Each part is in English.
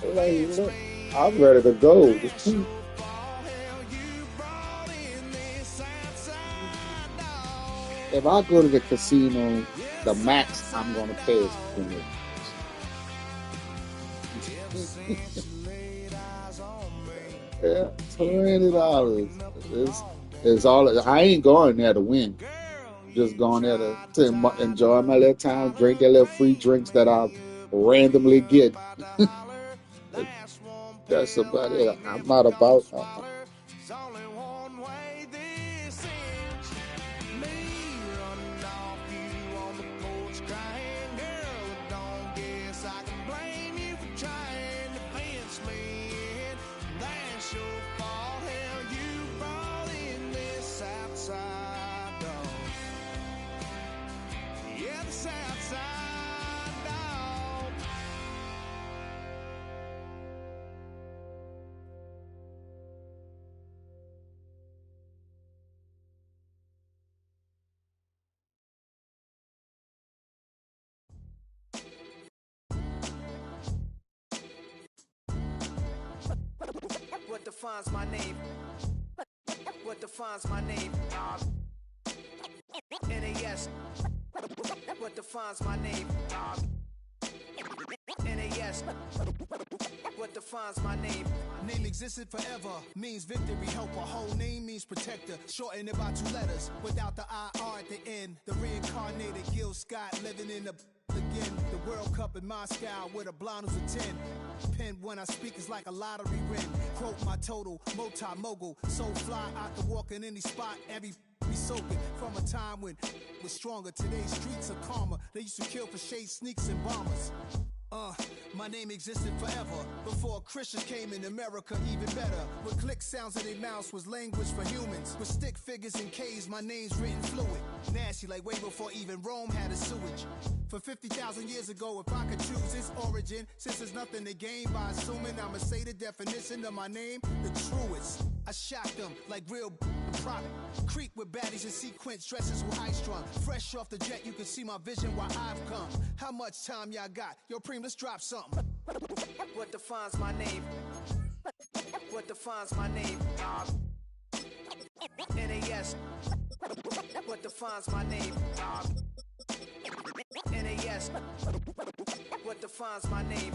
Like, look, I'm ready to go. If I go to the casino, the max I'm gonna pay is yeah, $20. It's all. I ain't going there to win. Just going there to enjoy my little time, drink their little free drinks that I randomly get. That's about it. I'm not about. What defines my name? What defines my name? NAS. What defines my name? NAS. What defines my name? Name existed forever, means victory, helper. Whole name means protector, shortened it by 2 letters, without the IR at the end. The reincarnated Gil Scott, living in the again. The World Cup in Moscow, with a blind who's a 10. Pen when I speak is like a lottery win. Quote my total, multi-mogul, so fly I can walk in any spot, every be soaking from a time when was stronger. Today's streets are calmer. They used to kill for shade sneaks and bombers. My name existed forever before Christians came in America, even better. With click sounds in their mouths was language for humans. With stick figures and K's, my name's written fluid. Nasty like way before even Rome had a sewage. For 50,000 years ago, if I could choose its origin, since there's nothing to gain by assuming, I'ma say the definition of my name, the truest. I shocked them like real product. Creep with baddies in sequence, dresses with high strung. Fresh off the jet, you can see my vision while I've come. How much time y'all got? Yo, Preem, let's drop something. What defines my name? What defines my name? NAS. What defines my name? NAS. What defines my name?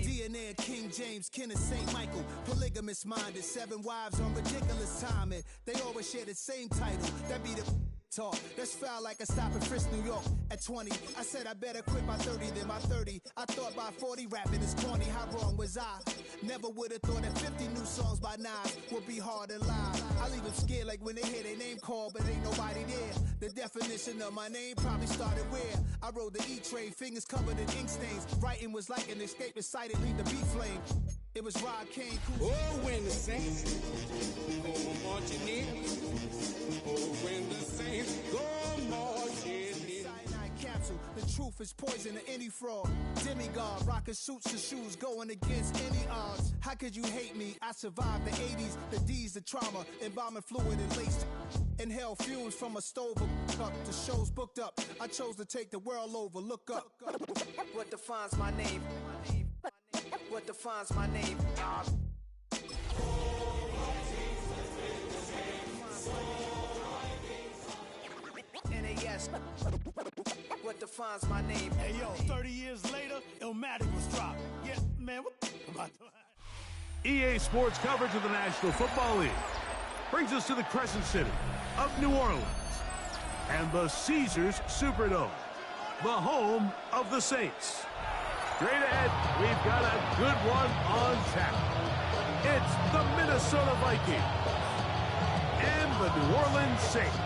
DNA of King James, kin of St. Michael. Polygamous minded, 7 wives on ridiculous timing. They always share the same title. That be the talk. That's foul like a stop in Frisk, New York. At 20, I said I better quit by 30 than my 30. I thought by 40 rapping is corny. How wrong was I? Never would have thought that 50 new songs by Nas would be hard and live. I leave them scared like when they hear their name called, but ain't nobody there. The definition of my name probably started where I rode the E-train, fingers covered in ink stains. Writing was like an escape inside it, leave the beat flame. It was Rod Kane. Oh, when the saints go marching in. Oh, when the saints go marching in. Cyanide capsule, the truth is poison to any fraud. Demigod, rocking suits and shoes, going against any odds. How could you hate me? I survived the 80s, the D's, the trauma, embalming fluid and laced. Inhale fumes from a stove up. The show's booked up. I chose to take the world over. Look up. What defines my name? What defines my name? NAS. What defines my name? Hey yo, 30 years later, Illmatic was dropped. Yeah, man, what about EA Sports coverage of the National Football League brings us to the Crescent City of New Orleans and the Caesars Superdome, the home of the Saints. Straight ahead, we've got a good one on tap. It's the Minnesota Vikings and the New Orleans Saints.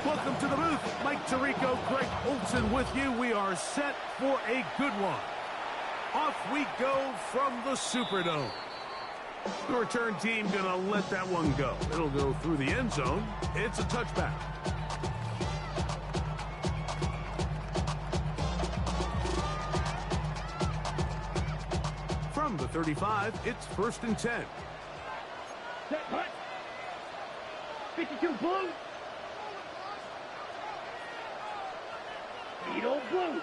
Welcome to the booth. Mike Tirico, Greg Olson with you. We are set for a good one. Off we go from the Superdome. The return team gonna let that one go. It'll go through the end zone. It's a touchback. From the 35, it's 1st and 10. Set, hut. 52 blue. Lead old blue.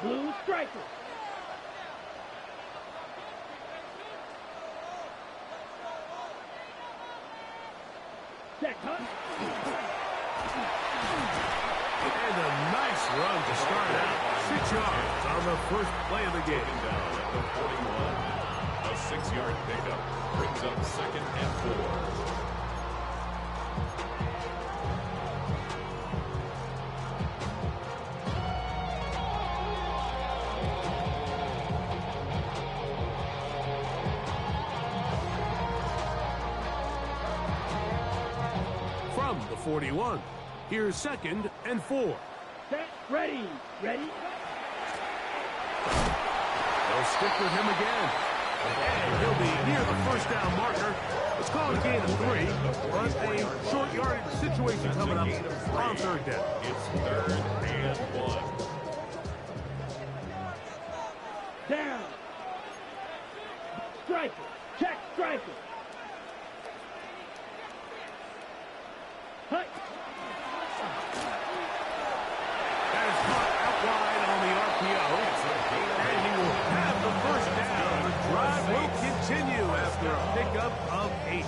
Blue striker. Set, hut. And a nice run to start out. 6 yards on the first play of the game. Down at the 41. A 6-yard pickup brings up 2nd and 4. From the 41, here's 2nd and 4. Set, ready. Ready. They'll stick with him again. And he'll be near the first down marker. Let's call it a gain of 3, but a short yardage situation coming up on 3rd down. It's 3rd and 1. Down. Striker. Check striker. Hut. That is caught out wide on the RPO. And he will have the first down. The drive will continue after a pickup of 8.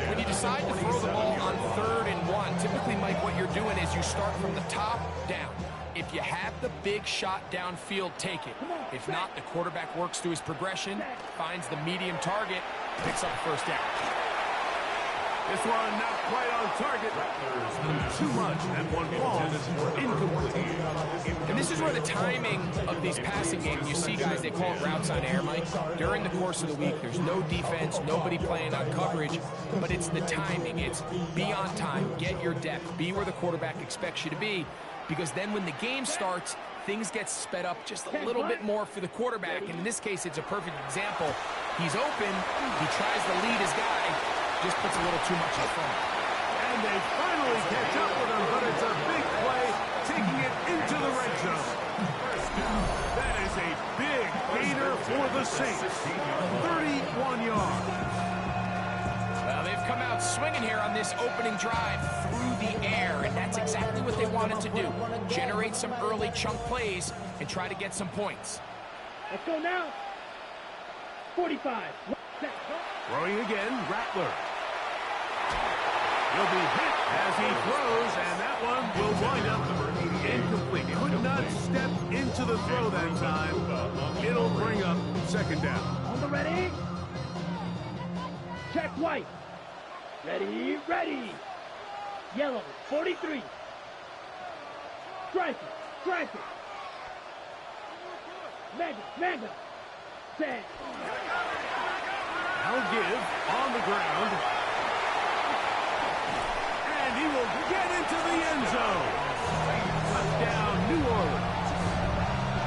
When you decide to throw the ball on 3rd and 1, typically, Mike, what you're doing is you start from the top down. If you have the big shot downfield, take it. If not, the quarterback works through his progression, finds the medium target, picks up the first down. This one not quite on target. Too much, and one ball incomplete. And this is where the timing of these passing games, you see guys, they call it routes on air, Mike. During the course of the week, there's no defense, nobody playing on coverage, but it's the timing. It's be on time, get your depth, be where the quarterback expects you to be, because then when the game starts, things get sped up just a little bit more for the quarterback, and in this case, it's a perfect example. He's open, he tries to lead his guy, just puts a little too much in front. And they finally catch up with him, but it's a big play, taking it into the red zone. That is a big gainer for the Saints. 31 yards. Well, they've come out swinging here on this opening drive through the air, and that's exactly what they wanted to do. Generate some early chunk plays and try to get some points. Let's go now. 45. Throwing again, Rattler. He'll be hit as he throws, and that one will wind up incomplete. Could not step into the throw that time. It'll bring up 2nd down. On the ready. Check white. Ready, ready. Yellow, 43. Striker, striker. Mega. Set. I'll give on the ground. And he will get into the end zone. Touchdown, New Orleans.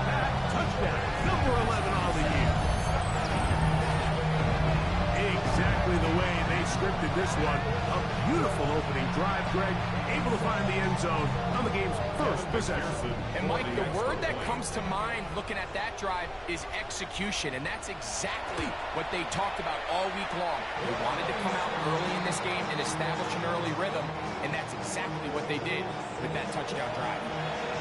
That touchdown, number 11 on the year. Exactly the way they scripted this one. A beautiful opening drive, Greg. Able to find the end zone on the game's first possession. And Mike, the word that comes to mind looking at that drive is execution, and that's exactly what they talked about all week long. They wanted to come out early in this game and establish an early rhythm, and that's exactly what they did with that touchdown drive.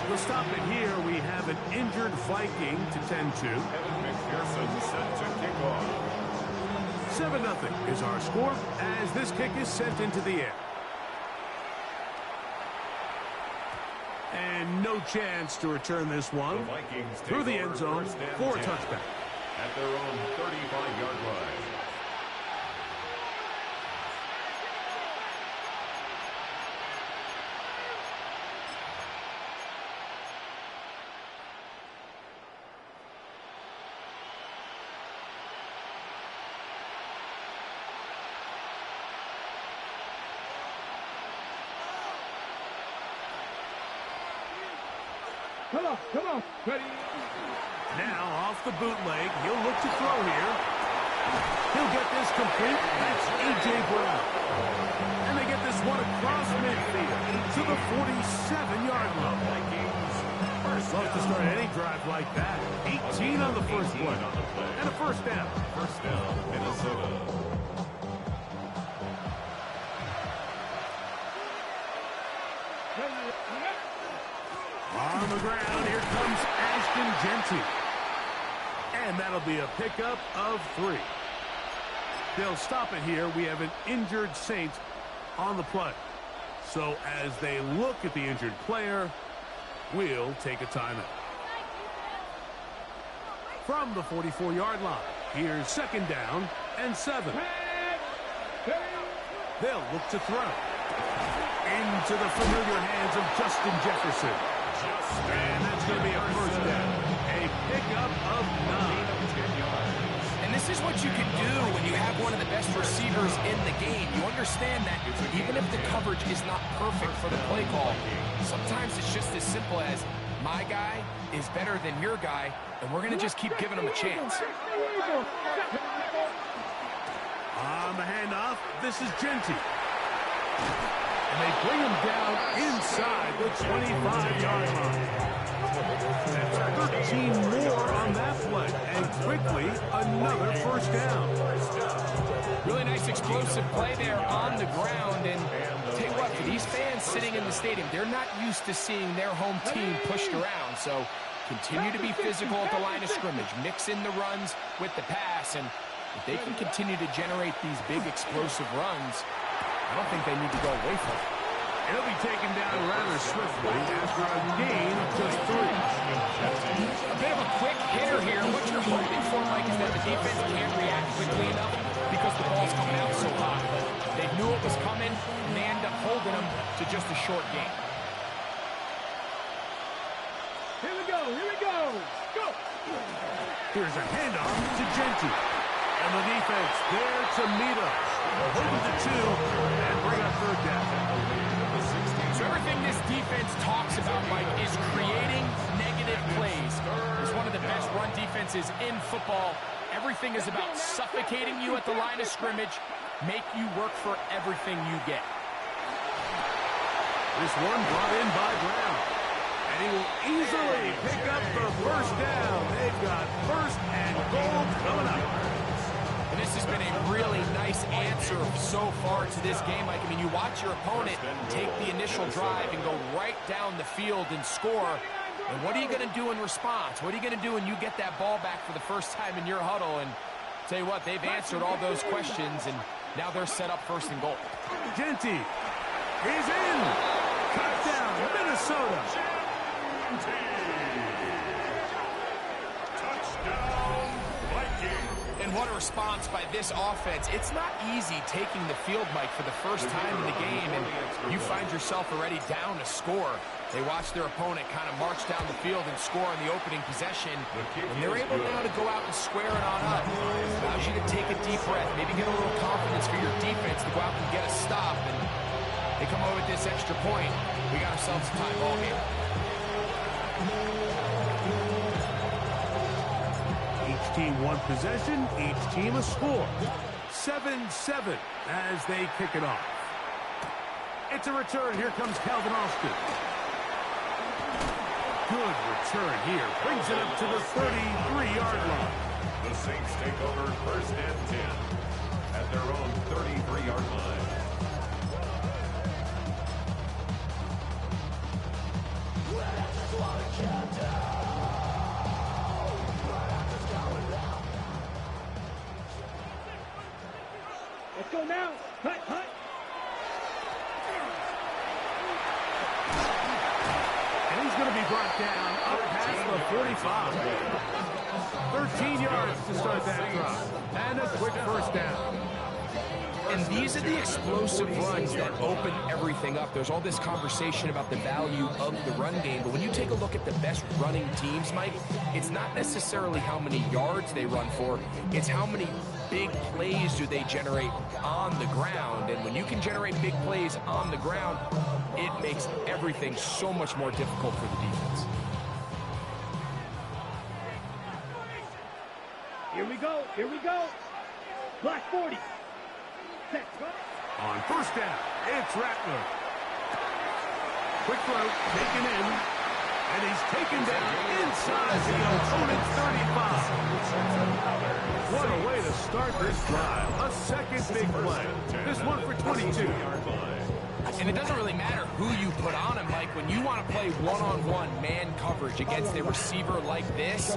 We'll stop it here. We have an injured Viking to tend to. Kevin McPherson set to kick off. 7-0 is our score as this kick is sent into the air. And no chance to return this one through the end zone for a touchback. At their own 35-yard line. Come on. Ready. Now off the bootleg, he'll look to throw here. He'll get this complete. That's A.J. Brown. And they get this one across midfield to the 47-yard line. Love to start any drive like that. 18 on the first play. And a first down. First down, Minnesota. On the ground, here comes Ashton Jeanty. And that'll be a pickup of 3. They'll stop it here. We have an injured Saint on the play. So as they look at the injured player, we'll take a timeout. From the 44-yard line, here's second down and 7. They'll look to throw. Into the familiar hands of Justin Jefferson. And that's going to be a first down. A pickup of 9. And this is what you can do when you have one of the best receivers in the game. You understand that even if the coverage is not perfect for the play call, sometimes it's just as simple as my guy is better than your guy, and we're going to just keep giving him a chance. On the handoff, this is Jeanty. And they bring him down inside the 25-yard line. That's 13 more on that play. And quickly, another first down. Really nice explosive play there on the ground. And tell you what, for these fans sitting in the stadium, they're not used to seeing their home team pushed around. So continue to be physical at the line of scrimmage. Mix in the runs with the pass. And if they can continue to generate these big explosive runs, I don't think they need to go away from it. He'll be taken down rather swiftly after a gain of just 3. A bit of a quick hitter here. What you're hoping for, Mike, is that the defense can't react quickly enough because the ball's coming out so high. They knew it was coming, and they end up holding them to just a short gain. Here we go. Here we go. Go. Here's a handoff to Jeanty. And the defense there to meet us. Hold it to 2 and bring up third down. So everything this defense talks about, Mike, is creating negative plays. It's one of the best run defenses in football. Everything is about suffocating you at the line of scrimmage, make you work for everything you get. This one brought in by Brown. And he will easily pick up the first down. They've got first and goal coming up. And this has been a really nice answer so far to this game, Mike. I mean, you watch your opponent take the initial drive and go right down the field and score. And what are you going to do in response? What are you going to do when you get that ball back for the first time in your huddle? And tell you what, they've answered all those questions, and now they're set up first and goal. Jeanty is in. Touchdown, Minnesota. Touchdown, Vikings. And what a response by this offense. It's not easy taking the field, Mike, for the first time in the game, and you find yourself already down a score. They watch their opponent kind of march down the field and score on the opening possession, and they're able now to go out and square it on up. It allows you to take a deep breath, maybe get a little confidence for your defense to go out and get a stop, and they come over with this extra point. We got ourselves a tie ball game. Each team one possession, each team a score. 7-7 as they kick it off. It's a return. Here comes Calvin Austin. Good return here. Brings it up to the 33-yard line. The Saints take over first and 10 at their own 33-yard line. Let's go now. Hut, hut. And he's going to be brought down up past the 45. 13 yards to start that drive. And a quick first down. And these are the explosive runs that open everything up. There's all this conversation about the value of the run game, but when you take a look at the best running teams, Mike, it's not necessarily how many yards they run for, it's how many big plays do they generate on the ground. And when you can generate big plays on the ground, it makes everything so much more difficult for the defense. Here we go. Here we go. Black 40. Set. On first down, it's Rattler. Quick throw, taken in. And he's taken down inside the opponent's 35. What a way to start this drive. A second big play. This one for 22. And it doesn't really matter who you put on him, Mike. When you want to play one-on-one man coverage against a receiver like this,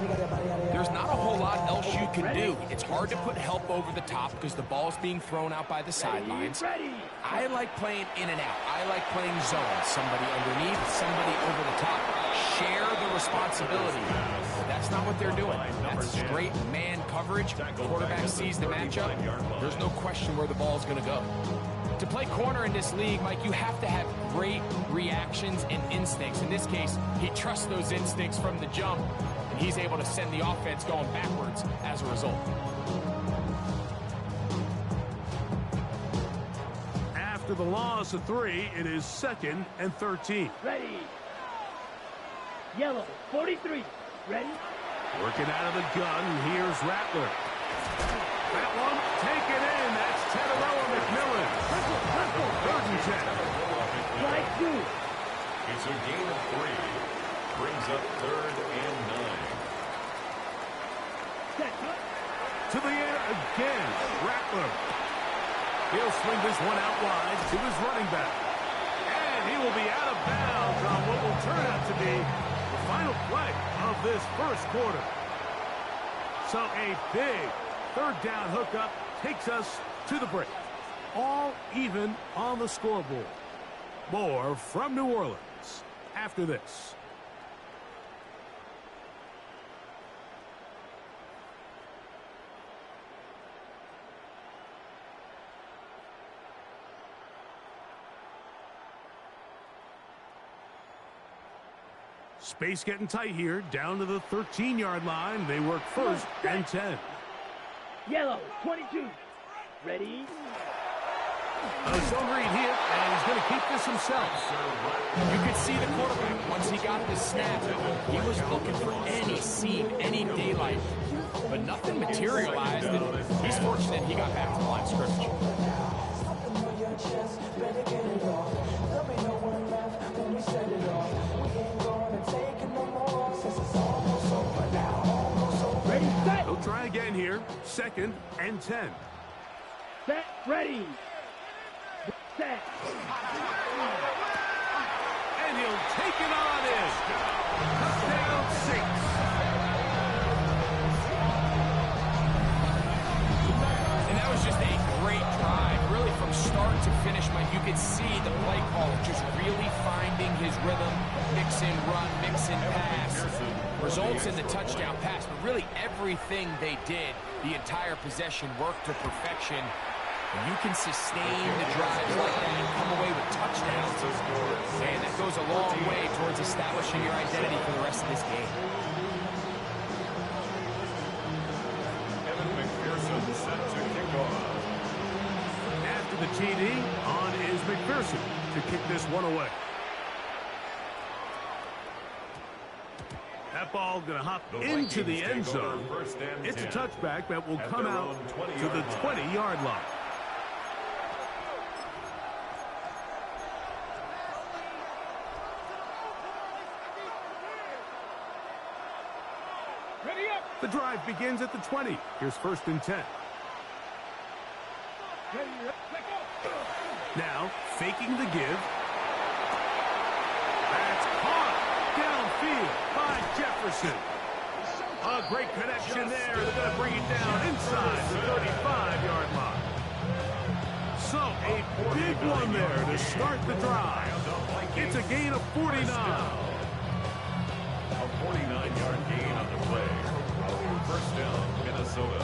there's not a whole lot else you can do. It's hard to put help over the top because the ball's being thrown out by the sidelines. I like playing in and out. I like playing zone. Somebody underneath, somebody over the top. Share the responsibility. That's not what they're doing. That's straight man coverage. Quarterback sees the matchup. There's no question where the ball's going to go. To play corner in this league, Mike, you have to have great reactions and instincts. In this case, he trusts those instincts from the jump, and he's able to send the offense going backwards as a result. After the loss of 3, it is 2nd and 13. Ready. Yellow, 43. Ready? Working out of the gun, here's Rattler. That one, taken in. That's Teteroa McMillan. 3rd and 10. Slide 2. It's a gain of 3. Brings up 3rd and 9. Set. To the air again, Rattler. He'll swing this one out wide to his running back. And he will be out of bounds on what will turn out to be the final play of this first quarter. So a big 3rd down hookup takes us to the break. All even on the scoreboard. More from New Orleans after this. Space getting tight here, down to the 13-yard line. They work 1st and 10. Yellow, 22. Ready? A zone read hit, and he's going to keep this himself. You could see the quarterback, once he got the snap, he was looking for any seam, any daylight, but nothing materialized, and he's fortunate he got back to the line of scrimmage. Ready, set. He'll try again here, 2nd and 10. Set, ready. Set. And he'll take it on in. Touchdown 6. And that was just a great drive, really from start to finish, Mike. You could see the play caller just really finding his rhythm, mix and run, mix and pass. Results in the touchdown pass, but really everything they did, the entire possession worked to perfection. And you can sustain the drives like that and come away with touchdowns. And that goes a long way towards establishing your identity for the rest of this game. Evan McPherson set to kick off. After the TD, on is McPherson to kick this one away. That ball going to hop into the end zone. It's a touchback that will come out to the 20-yard line. The drive begins at the 20. Here's 1st and 10. Now, faking the give. That's caught downfield by Jefferson. A great connection there. They're going to bring it down inside the 35-yard line. So, a big one there to start the drive. It's a gain of 49. A 49-yard gain on the play. 1st down, Minnesota.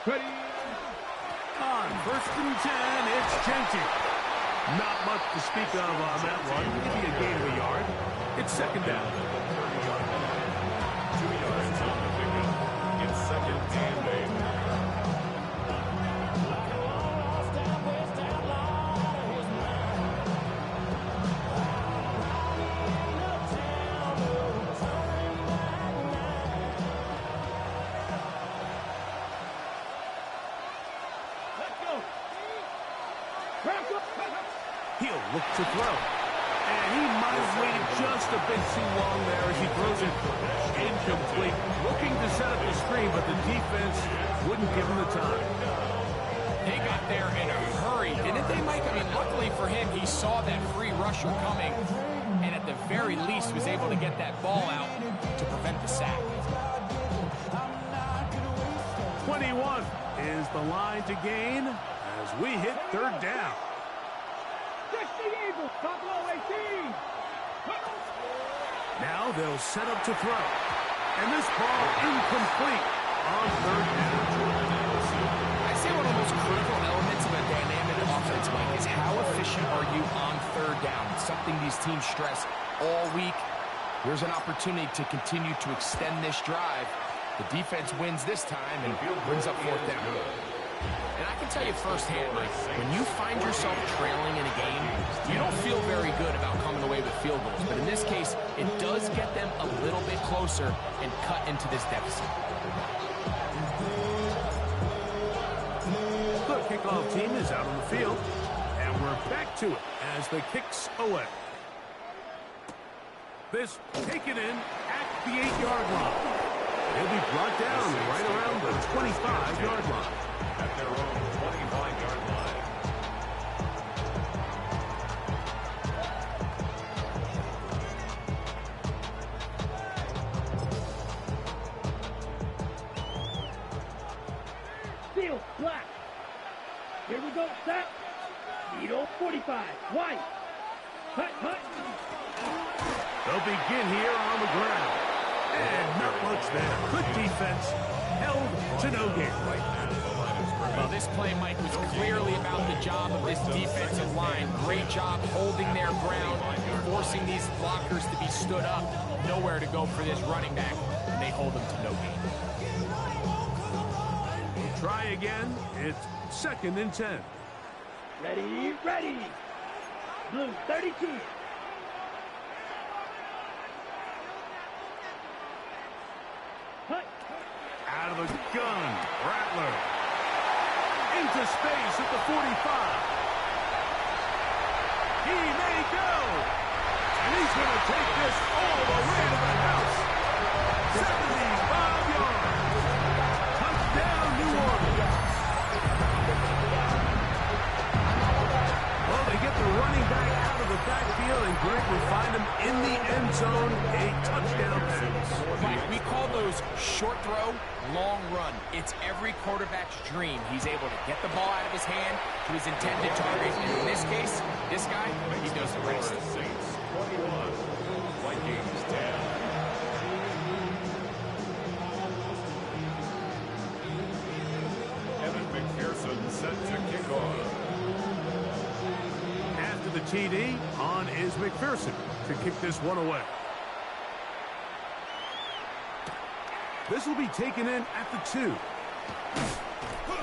Ready. On 1st and 10, it's Jenkins. Not much to speak of on that one. Maybe a gain of a yard. It's 2nd down. 2 yards on the pickup. It's 2nd and 8. look to throw. And he might have waited just a bit too long there as he throws it incomplete. Looking to set up the screen, but the defense wouldn't give him the time. They got there in a hurry, didn't they, Mike? I mean, luckily for him, he saw that free rusher coming, and at the very least was able to get that ball out to prevent the sack. 21 is the line to gain as we hit third down. Now they'll set up to throw. And this ball incomplete on third down. I'd say one of the most critical elements of a dynamic offense, Mike, is how efficient are you on third down? It's something these teams stress all week. Here's an opportunity to continue to extend this drive. The defense wins this time and brings up fourth down. And I can tell you firsthand, Mike, when you find yourself trailing in a game, you don't feel very good about coming away with field goals. But in this case, it does get them a little bit closer and cut into this deficit. The kickoff team is out on the field, and we're back to it as the kick's away. This taken in at the 8-yard line. He'll be brought down right around the 25-yard line. At their own 25-yard line. Field, black. Here we go, set. Needle, 45. White. Cut, cut. They'll begin here on the ground. And not much there. Good defense. Held to no gain. Well, this play, Mike, was clearly about the job of this defensive line. Great job holding their ground, forcing these blockers to be stood up. Nowhere to go for this running back, and they hold them to no gain. We'll try again. It's 2nd and 10. Ready, ready. Blue, 32. Cut. Out of the gun, Rattler. Into space at the 45. He may go. And he's going to take this all the way to the house. 75 yards. Touchdown, New Orleans. Well, they get the running back out of the backfield, and Greg will find him in the end zone. A touchdown pass. Mike, we call those short throw, long run. It's every quarterback's dream. He's able to get the ball out of his hand to his intended target. And in this case, this guy, he does the rest. Saints 21, Vikings 10. Evan McPherson set to kick off. After the TD, on is McPherson to kick this one away. This will be taken in at the 2.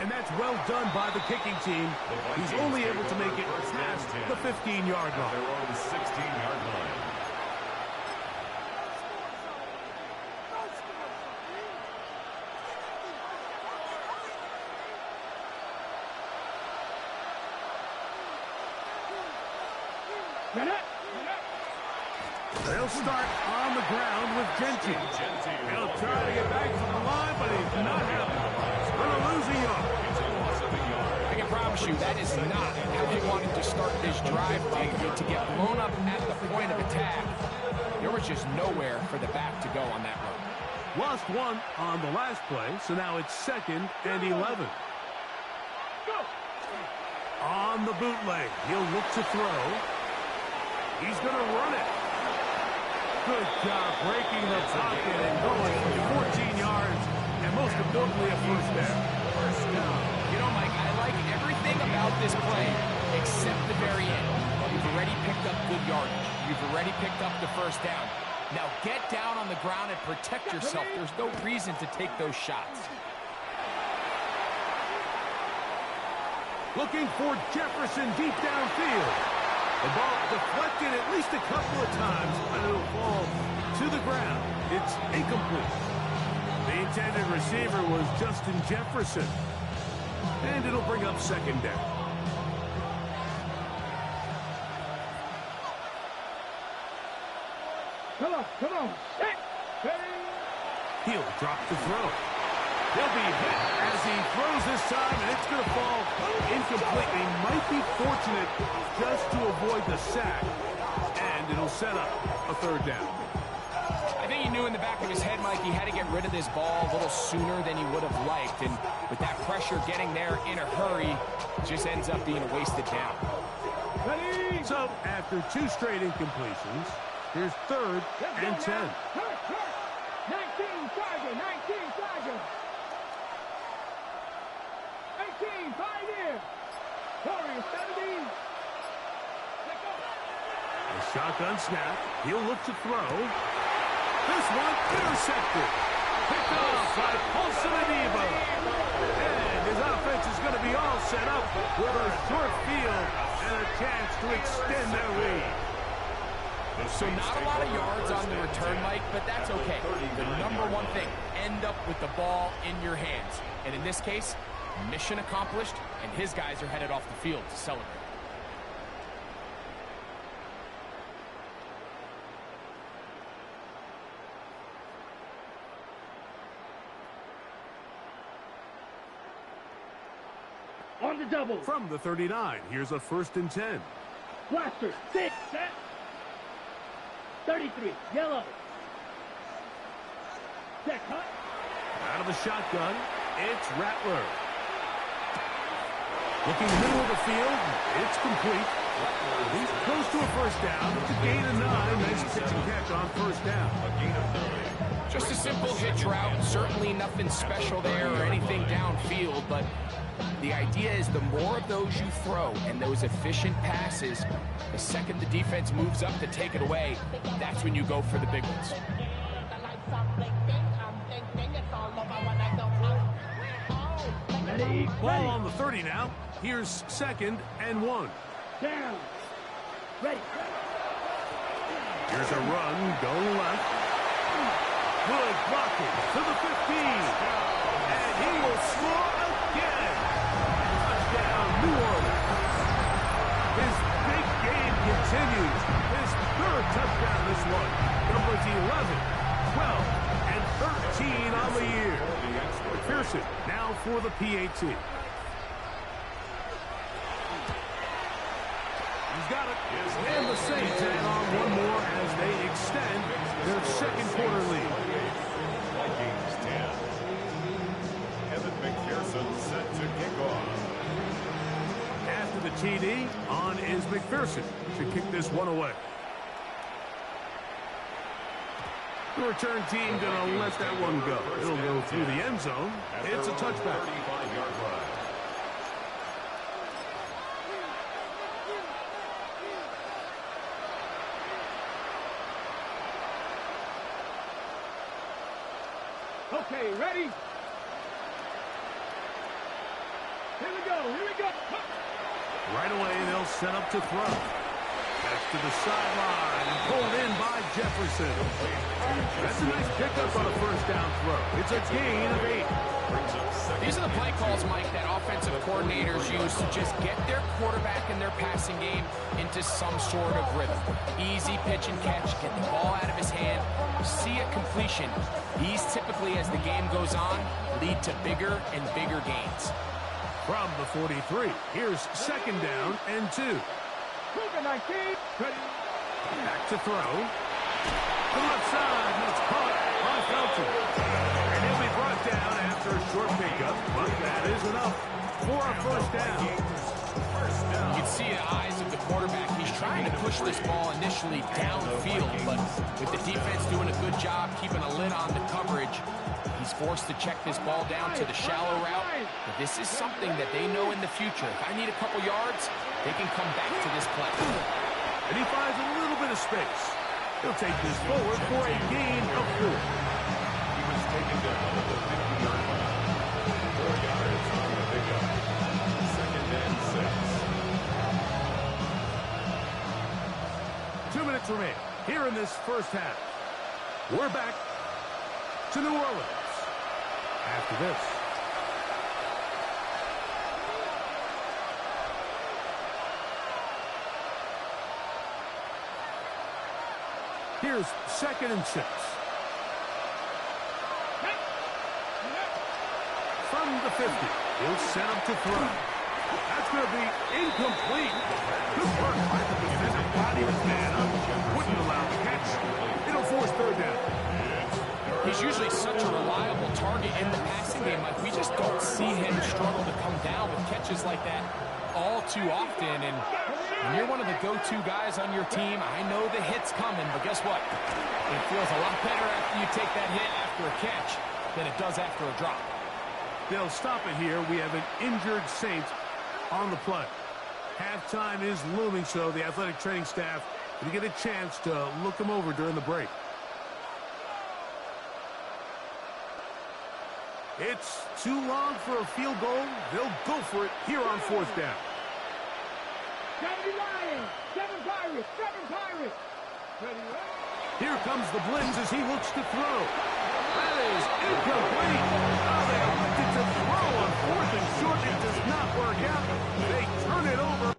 And that's well done by the kicking team. He's only able to make it past the 15-yard line. Their own 16-yard line. They'll start on the ground with Genty. He'll try to get back from the line, but he's not happening. Going to lose a yard. I can promise you that is not how they wanted to start this drive, to get blown up at the point of attack. There was just nowhere for the back to go on that run. Lost one on the last play, so now it's 2nd and 11. On the bootleg, he'll look to throw. He's going to run it. Good job breaking the pocket and going for 14 yards, and most importantly, a first down. You know, Mike, I like everything about this play except the very end. You've already picked up good yardage. You've already picked up the first down. Now get down on the ground and protect yourself. There's no reason to take those shots. Looking for Jefferson deep downfield. The ball deflected at least a couple of times, but it'll fall to the ground. It's incomplete. The intended receiver was Justin Jefferson. And it'll bring up 2nd down. Come on. Set. Ready. He'll drop the throw. He'll be hit as he throws this time, and it's going to fall incomplete. He might be fortunate just to avoid the sack, and it'll set up a third down. I think he knew in the back of his head, Mike, he had to get rid of this ball a little sooner than he would have liked. And with that pressure getting there in a hurry, it just ends up being a wasted down. Ready. So after 2 straight incompletions, here's 3rd and 10. 19 Charger. 19 Charger. 18 Pioneer. Warriors 17. Let go. A shotgun snap. He'll look to throw. This one intercepted. Picked off by Paulson Adebo. And his offense is going to be all set up with a short field and a chance to extend their lead. So not a lot of yards on the return, Mike, but that's okay. The number one thing, end up with the ball in your hands. And in this case, mission accomplished, and his guys are headed off the field to celebrate. On the double. From the 39, here's a 1st and 10. Blaster. 6. Set. 33. Yellow. Check. Hut. Out of the shotgun, it's Rattler. Looking middle of the field, it's complete. He's close to a 1st down. It's a gain of 9. Nice pitch and catch on 1st down. A gain of 9. Just a simple hitch route. Certainly nothing special there or anything downfield, but the idea is the more of those you throw and those efficient passes, the second the defense moves up to take it away, that's when you go for the big ones. Ready. Ball on the 30 now. Here's 2nd and 1. Down. Ready. Here's a run going left. Good blocking to the 15. And he will score again. Touchdown, New Orleans. His big game continues. His 3rd touchdown this one. Numbers 11, 12, and 13 on the year. McPherson now for the PAT. He's got it. And the Saints add on one more as they extend their 2nd quarter lead. Vikings 10. Evan McPherson set to kick off. After the TD, on is McPherson to kick this one away. The return team going to let that one go. It'll go through the end zone. It's a touchback. 35-yard line. Okay, ready? Here we go. Right away, they'll set up to throw. That's to the sideline. Pulled in by Jefferson. That's a nice pickup on a 1st down throw. It's a gain of 8. These are the play calls, Mike, that offensive coordinators use to just get their quarterback and their passing game into some sort of rhythm. Easy pitch and catch, get the ball out of his hand, see a completion. These typically, as the game goes on, lead to bigger and bigger gains. From the 43, here's 2nd down and 2. 19. Ready. Back to throw. To the left side, and it's caught by Felton. And he'll be brought down after a short pickup, but that is enough for a 1st down. You can see the eyes of the quarterback. He's trying to push this ball initially downfield, but with the defense doing a good job keeping a lid on the coverage, he's forced to check this ball down to the shallow route. But this is something that they know in the future. If I need a couple yards, they can come back to this play. And he finds a little bit of space. He'll take this forward for a gain of 4. He was taken down at the 50-yard line. 4 yards on the pickup. 2nd and 6. 2 minutes remain here in this 1st half. We're back to New Orleans after this. Here's 2nd and 6. From the 50, he'll set up to throw. That's going to be incomplete. Good work by the defender. Body his man up. Wouldn't allow the catch. It'll force 3rd down. He's usually such a reliable target in the passing game. Like, we just don't see him struggle to come down with catches like that all too often. And when you're one of the go-to guys on your team, I know the hit's coming, but guess what? It feels a lot better after you take that hit after a catch than it does after a drop. They'll stop it here. We have an injured Saint on the play. Halftime is looming, so the athletic training staff will get a chance to look him over during the break. It's too long for a field goal. They'll go for it here on 4th down. 7 Lions, 7 Pirates, 7 Pirates. Here comes the blitz as he looks to throw. That is incomplete. Oh, they elected to throw on 4th and short. It does not work out. They turn it over.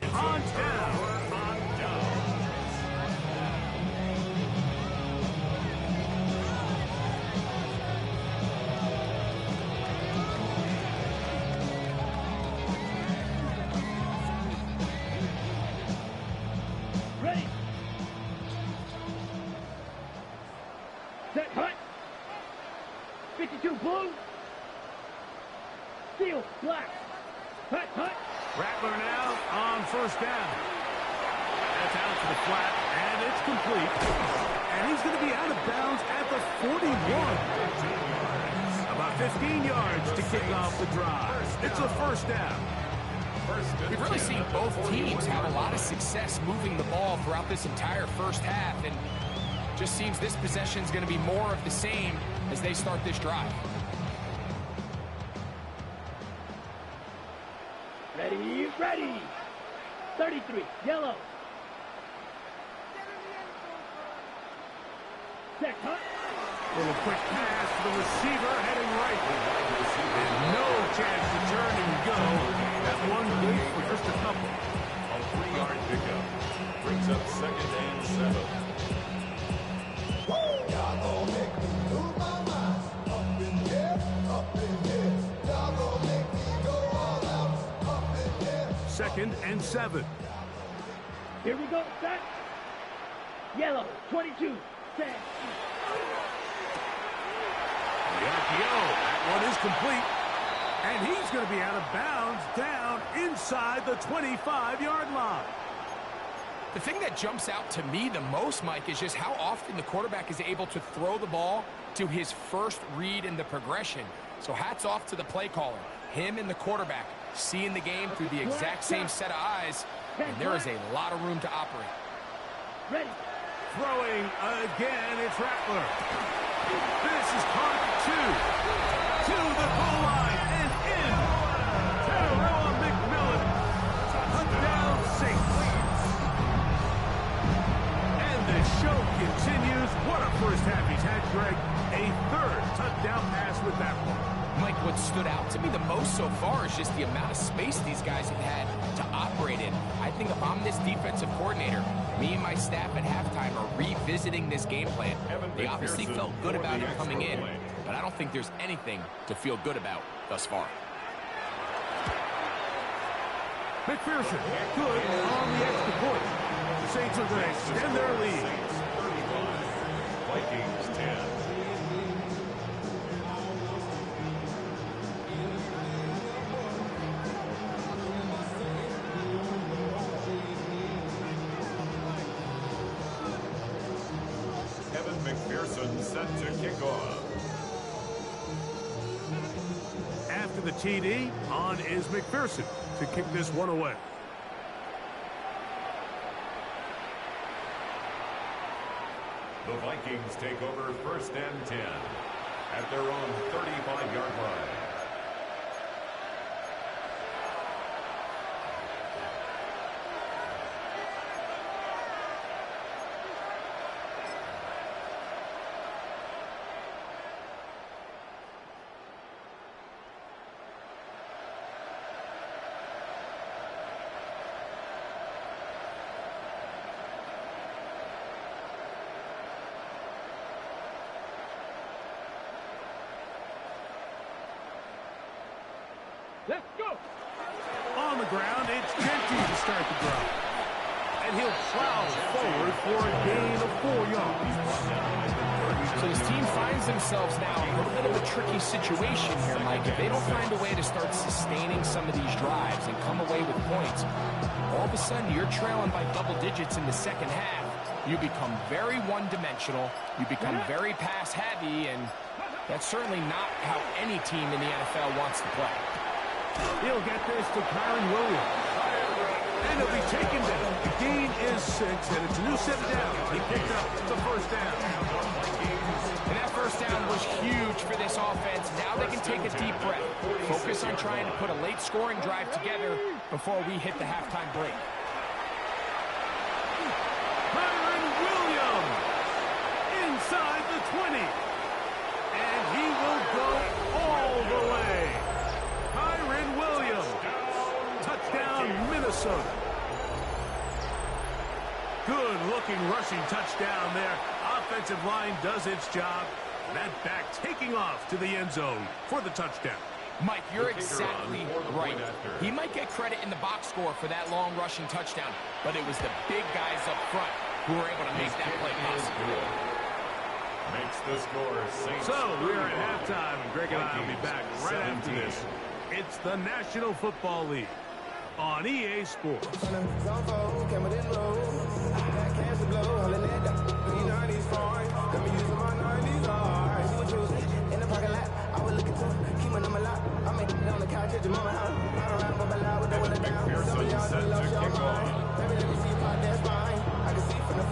On down. Ready. Set, hut. 52 blue. Steel, black. Hut, hut. Rattler now on 1st down. That's out to the flat, and it's complete. And he's going to be out of bounds at the 41. About 15 yards to kick off the drive. It's a 1st down. We've really seen both teams have a lot of success moving the ball throughout this entire 1st half, and just seems this possession is going to be more of the same as they start this drive. Ready, ready. 33, yellow. Set, hut. Little quick pass to the receiver heading right. And no chance to turn and go. That one good for just a couple. A 3-yard pickup. Brings up 2nd and 7. Second and 7. Here we go, set. Yellow, 22, set. The RPO, that one is complete. And he's going to be out of bounds down inside the 25-yard line. The thing that jumps out to me the most, Mike, is just how often the quarterback is able to throw the ball to his first read in the progression. So hats off to the play caller. Him and the quarterback seeing the game through the exact same set of eyes, and there is a lot of room to operate. Ready. Throwing again, it's Rattler. This is caught 2 to the goal line and in. Tyrell McMillan, touchdown Saints. And the show continues. What a 1st half he's had, Greg. A 3rd touchdown pass with that one. Mike, what stood out to me the most so far is just the amount of space these guys have had to operate in. I think if I'm this defensive coordinator, me and my staff at halftime are revisiting this game plan. They obviously felt good about it coming in, but I don't think there's anything to feel good about thus far. McPherson, good on the extra point. The Saints are going to extend their lead. 35, Vikings 10. McPherson set to kick off. After the TD, on is McPherson to kick this one away. The Vikings take over 1st and 10 at their own 35-yard line. Let's go. On the ground, it's Genty to start the drive. And he'll plow forward for a gain of 4 yards. So this team finds themselves now in a little bit of a tricky situation here, Mike. If they don't find a way to start sustaining some of these drives and come away with points, all of a sudden you're trailing by double digits in the second half. You become very one-dimensional. You become very pass-heavy, and that's certainly not how any team in the NFL wants to play. He'll get this to Kyron Williams. And he'll be taken down. The gain is 6, and it's a new set of downs. He picked up the first down. And that first down was huge for this offense. Now they can take a deep breath. Focus on trying to put a late scoring drive together before we hit the halftime break. Kyron Williams inside the 20. And he will go all the way. Kyron Williams. Touchdown, Minnesota. Good-looking rushing touchdown there. Offensive line does its job. That back taking off to the end zone for the touchdown. Mike, you're exactly right. He might get credit in the box score for that long rushing touchdown, but it was the big guys up front who were able to make that play possible. Makes the score. So we're at halftime, and Greg and I will be back right after this. It's the National Football League on EA Sports.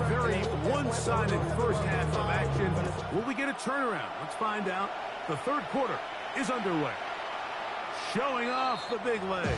Very one-sided first half of action. Will we get a turnaround? Let's find out. The third quarter is underway. Showing off the big leg.